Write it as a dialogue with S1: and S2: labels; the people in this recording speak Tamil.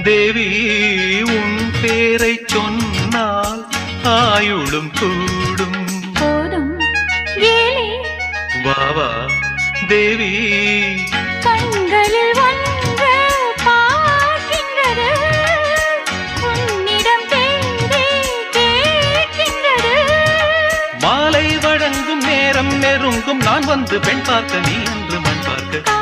S1: தேவி உன் பேரை சொன்னால் ஆயுளும் கூடும்.
S2: போதும் கேலி
S1: வாவா தேவி,
S2: கண்களில் ஒன்று பார்க்கின்றது, உன்னிடம் பேரே கேட்கின்றது.
S1: மாலை வழங்கும் நேரம் நெருங்கும், நான் வந்து பெண் பார்க்க நீ என்று மண் பார்க்க.